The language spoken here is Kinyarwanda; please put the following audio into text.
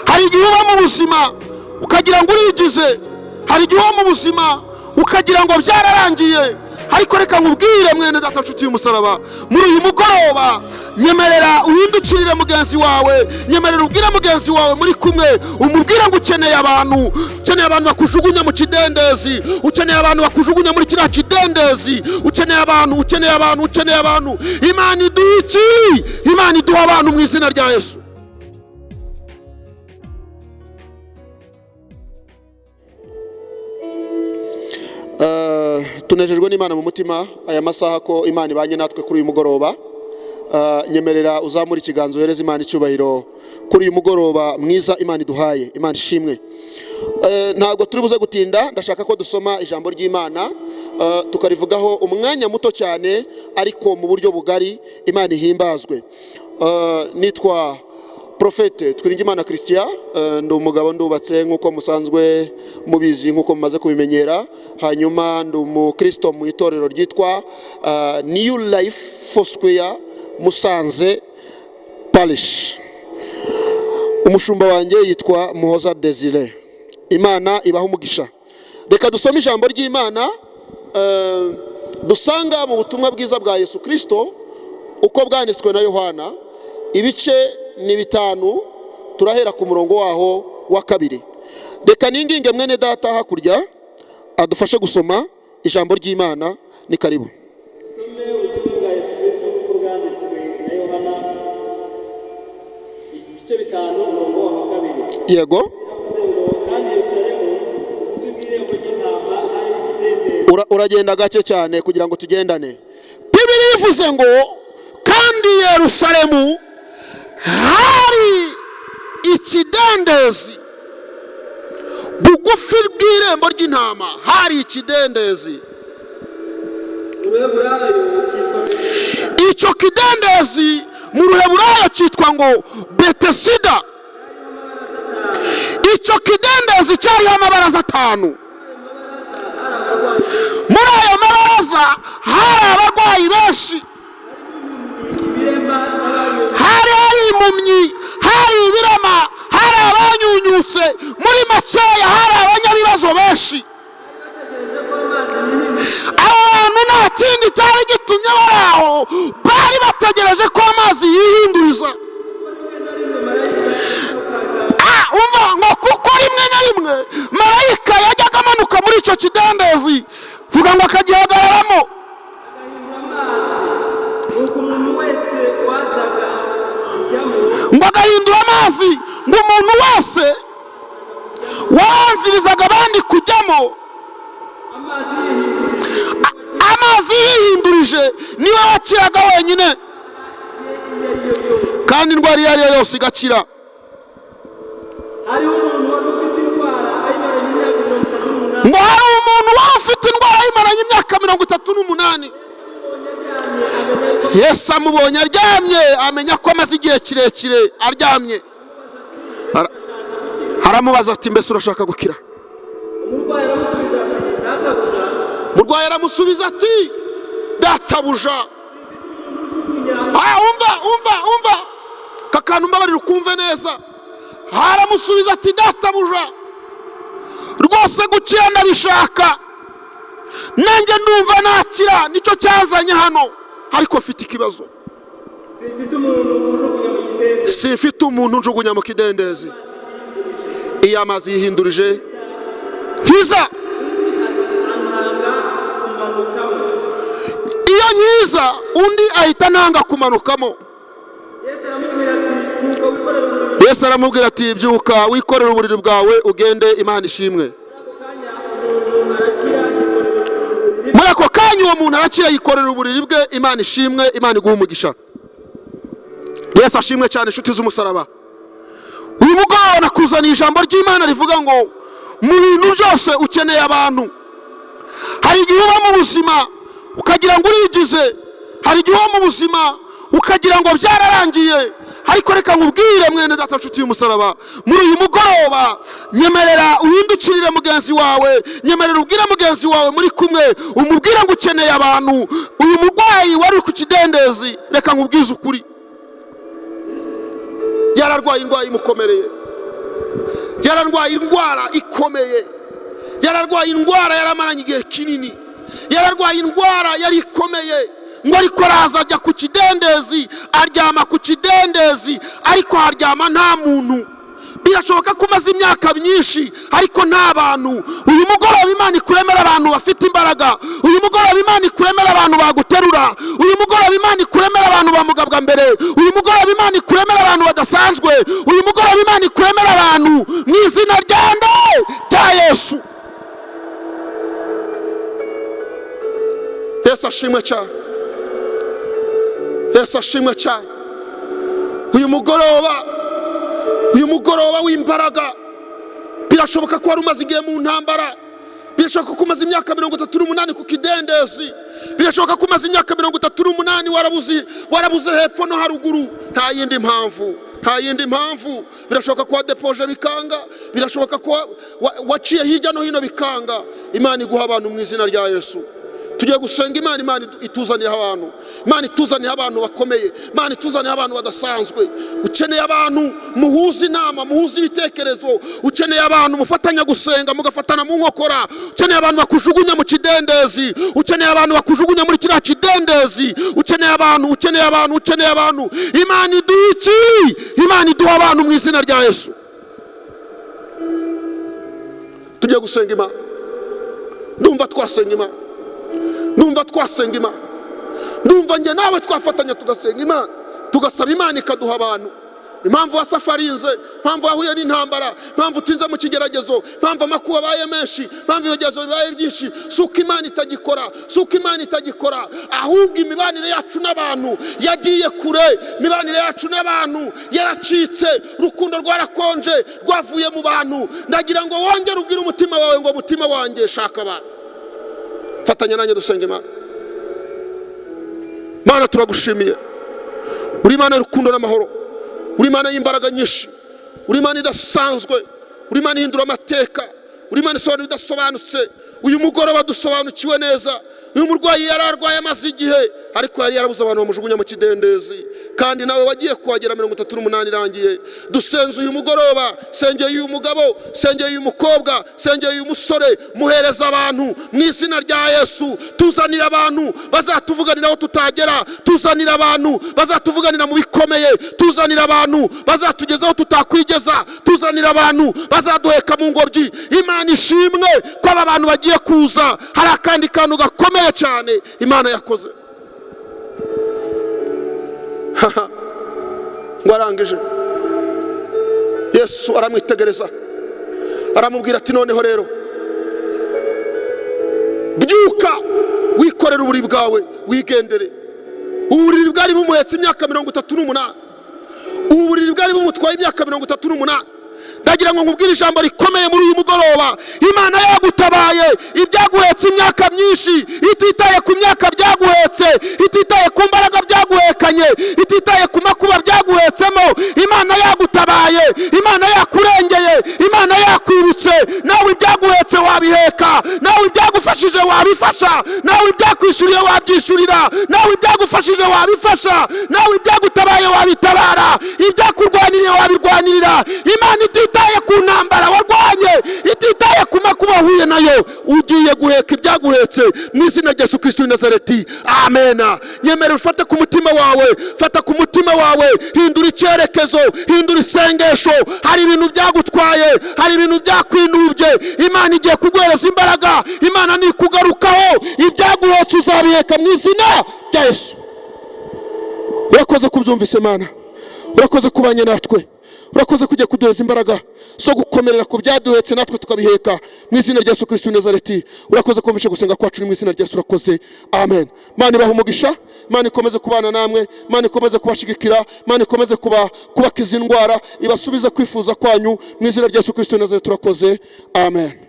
hari igihe uba mu buzima ukagira ngo urigize, hari igihe uba mu buzima ukagira ngo byararangiye, ariko reka nkubwire mwene data nshuti y'umusaraba, muri uyu mugoroba nyemerera uhindukirire mugenzi wawe, nyemerera ubwire mugenzi wawe muri kumwe, umubwire ngo ukeneye abantu bakujugunya mu kidendezi, ukeneye abantu bakujugunya muri kiriya kidendezi, ukeneye abantu. Imana iduha iki? Imana iduha abantu mu izina rya Yesu. Tunejejwe n'Imana mu mutima aya masaha ko Imana ibanye natwe kuri uyu mugoroba. Nyemerera uzamura ikiganza uhereza Imana icyubahiro kuri uyu mugoroba mwiza Imana iduhaye. Imana ishimwe. Ntabwo turi buze gutinda, ndashaka ko dusoma ijambo ry'Imana tukarivugaho umwanya muto cyane ariko mu buryo bugari. Imana ihimbazwe. Nitwa Profete Twiringimana Christian, ndi umugabo ndubatse nkuko musanzwe mubizi, nkuko mumaze kubimenyera. Hanyuma ndi umukristo mu itorero ryitwa New Life Foursquare Musanze Parish. Umushumba wanjye yitwa Muhoza Desire. Imana ibaha umugisha. Reka dusome ijambo ry'Imana dusanga mu butumwa bwiza bwa Yesu Kristo uko bwanditswe na Yohana, ibice ni 5, turahera ku murongo waho wa 2. Reka ninginge mwene data hakurya adufashe gusoma ijambo ry'Imana. Ni karibu. Some ubutumwa bwa Yesu Kristo uko bwanditswe na Yohana, ibice 5 umurongo waho wa 2. Yego. Kandi Yerusalemu utubwirembo ry'intama hari ikidendezi. Uragenda gake cyane kugira ngo tugendane. Bibiri ivuze ngo kandi Yerusalemu hari ikidendezi, bugufi bw'irembo ry'intama hari ikidendezi. Icyo kidendezi mu Ruheburayo cyitwa ngo Betesida. Icyo kidendezi cyariho amabaraza 5. Muri ayo mabaraza hari abarwayi benshi, hari impumyi, hari ibirema, hari abanyunyutse, muri makeya hari abanyabibazo benshi. Abo bantu nta kindi cyari gitumye bari aho, bari bategereje ko amazi yihinduriza. Umva ngo kuko rimwe na rimwe marayika yajyaga amanuka muri icyo kidendezi, vuga ngo akagihagararamo, ngo agahindura amazi, ngo umuntu wese wabanzirizaga abandi kujyamo amazi yihindurije niwe wakiraga wenyine, kandi indwara iyo ari yo yose igakira. Ngo hari umuntu wari ufite indwara yimaranye imyaka 38. Yesu amubonye aryamye amenya ko amaze igihe kirekire aryamye, haramubaza ati mbese urashaka gukira? Murwayi aramusubiza ati databuja. Umva kakantu mbabarira ukumve neza. Haramusubiza ati databuja, rwose gukira ndabishaka, nanjye ndumva nakira, nicyo cyazanye hano, ariko mfite ikibazo. Simfite umuntu njugunya mu kidendezi. Iyo amazi yihindurije nkiza, iyo nkiza undi ahita nanga kumanukamo. Yesu aramubwira ati byuka wikorere uburiri bwawe ugende, Imana ishimwe. Muri ako kanya uwo muntu arakira yikorera uburiri bwe, Imana ishimwe, Imana iguha umugisha. Yesu ashimwe cyane inshuti z'umusaraba. Uyu mugoroba nakuzaniye ijambo ry'Imana rivuga ngo mu bintu byose ukeneye abantu. Hari igihe uba mu buzima ukagira ngo urigize, hari igihe uba mu buzima ukagira ngo byararangiye, ariko reka nkubwire mwene data nshuti y'umusaraba, muri uyu mugoroba nyemerera uhindukirire mugenzi wawe, nyemerera ubwire mugenzi wawe muri kumwe, umubwire ngo ukeneye abantu. Uyu murwayi wari ku kidendezi, reka nkubwize ukuri, yararwaye indwara imukomereye. yararwaye indwara ikomeye, yararwaye indwara yaramaranye igihe kinini, yararwaye indwara yari ikomeye, ngo ariko araza ajya ku kidendezi, aryama ku kidendezi, ariko haryama nta muntu. Birashoboka ko umaze imyaka myinshi ariko nta bantu. Uyu mugoroba Imana ikuremera abantu bafite imbaraga. Uyu mugoroba Imana ikuremera abantu baguterura. Uyu mugoroba Imana ikuremera abantu bamugabwa mbere. Uyu mugoroba Imana ikuremera abantu badasanzwe. Uyu mugoroba Imana ikuremera abantu mu izina rya Yesu. Yesu ashimwe cyane. Yesu ashimwe cyane. Uyu mugoroba w'imbaraga, birashoboka ko wari umaze igihe mu ntambara, birashoboka ko umaze imyaka 38 ku kidendezi, birashoboka ko umaze imyaka 38 warabuze hepfo no haruguru, nta yindi mpamvu. Birashoboka ko wadepoje bikanga, birashoboka ko waciye hirya no hino bikanga. Imana iguha abantu mu izina rya Yesu. Tugiye gusenga Imana ituzanira abantu, Imana ituzanira abantu bakomeye, Imana ituzanira abantu badasanzwe. Ukeneye abantu muhuza inama, muhuza ibitekerezo, ukeneye abantu mufatanya gusenga mugafatana mu nkokora, ukeneye abantu bakujugunya mu kidendezi, ukeneye abantu bakujugunya muri kiriya kidendezi, ukeneye abantu. Imana iduki, Imana iduha abantu mu izina rya Yesu. Tugiye gusenga Imana. Ndumva twasenga Imana. Ndumva nge nawe twafatanya tugasenga Imana, tugasaba Imana ikaduha abantu. Impamvu wasafarinze, impamvu wahuye n'intambara, impamvu utinze mu kigeragezo, impamvu amakuba abaye menshi, impamvu ibigezo bibaye byinshi, suko Imana itagikora, ahubwo imibanire yacu n'abantu yagiye kure, imibanire yacu n'abantu yaracitse, urukundo rwarakonje, rwavuye mu bantu. Ndagira ngo wongere ubwire umutima wawe ngo mutima wanjye shaka abantu. Fatanya nanjye dusenge Imana. Mana turagushimiye, uri Imana y'urukundo n'amahoro, uri Imana y'imbaraga nyinshi, uri Imana idasanzwe, uri Imana ihindura amateka, uri Imana isobanura idasobanutse. Uyu mugoroba dusobanukiwe neza. Uyu murwayi yararwaye amaze igihe, ariko yari yarabuze abantu bamujugunya mu kidendezi, kandi nawe wagiye kuhagera 38 irangiye. Dusenze uyu mugoroba, sengeye uyu mugabo, sengeye uyu mukobwa, sengeye uyu musore, muhereza abantu mu izina rya Yesu. Tuzanira abantu bazatuvuganira aho tutagera, tuzanira abantu bazatuvuganira mu bikomeye, tuzanira abantu bazatugezaho tutakwigeza, tuzanira abantu bazaduheka mu ngobyi. Imana ishimwe ko aba bantu bagiye kuza. Hari akandi kantu gakomeye cyane Imana yakoze. Ngo arangije, Yesu aramwitegereza, aramubwira ati noneho rero byuka wikorera uburiri bwawe wigendere. Uburiri bwari bumuhetse imyaka 38, uburiri bwari bumutwaye imyaka 38. Ndagira ngo nkubwire ijambo rikomeye muri uyu mugoroba. Imana yagutabaye ibyaguhetse imyaka myinshi, ititaye ku myaka byaguhetse, ititaye ku mbaraga byaguhekanye, ititaye ku makuba byaguhetsemo. Imana yagutabaye, Imana yakurengeye, Imana yakwibutse. Nawe ibyaguhetse wabiheka, nawe ibyagufashije wabifasha, nawe ibyakwishyuriye wabyishyurira, nawe ibyagufashije wabifasha, nawe ibyagutabaye wabitabara, ibyakurwaniriye wabirwanirira. Imana ititaye ku ntambara warwanye, ititaye ku makuba wahuye nayo, ugiye guheka ibyaguhetse mu izina rya Yesu Kristo w'i Nazareti. Amen. Nyemera ufate ku mutima wawe, fata ku mutima wawe, hindura icyerekezo, hindura isengesho. Hari ibintu byagutwaye, hari ibintu byakwinubye, Imana igiye kuguhereza imbaraga. Imana nikugarukaho, ibyaguhetse uzabiheka mu izina rya Yesu. Urakoze kubyumvise Imana, urakoze kubanye natwe, urakoze kujya kuduhereza imbaraga so gukomerera ku byaduhetse natwe tukabiheka mu izina rya Yesu Kristo w'i Nazareti. Urakoze kumvisha gusenga kwacu mu izina rya Yesu. Urakoze. Amen. Imana ibahe umugisha, Imana ikomeze kubana namwe, Imana ikomeze kubashigikira, Imana ikomeze kubakiza indwara, ibasubize kwifuza kwanyu mu izina rya Yesu Kristo w'i Nazareti. Urakoze. Amen.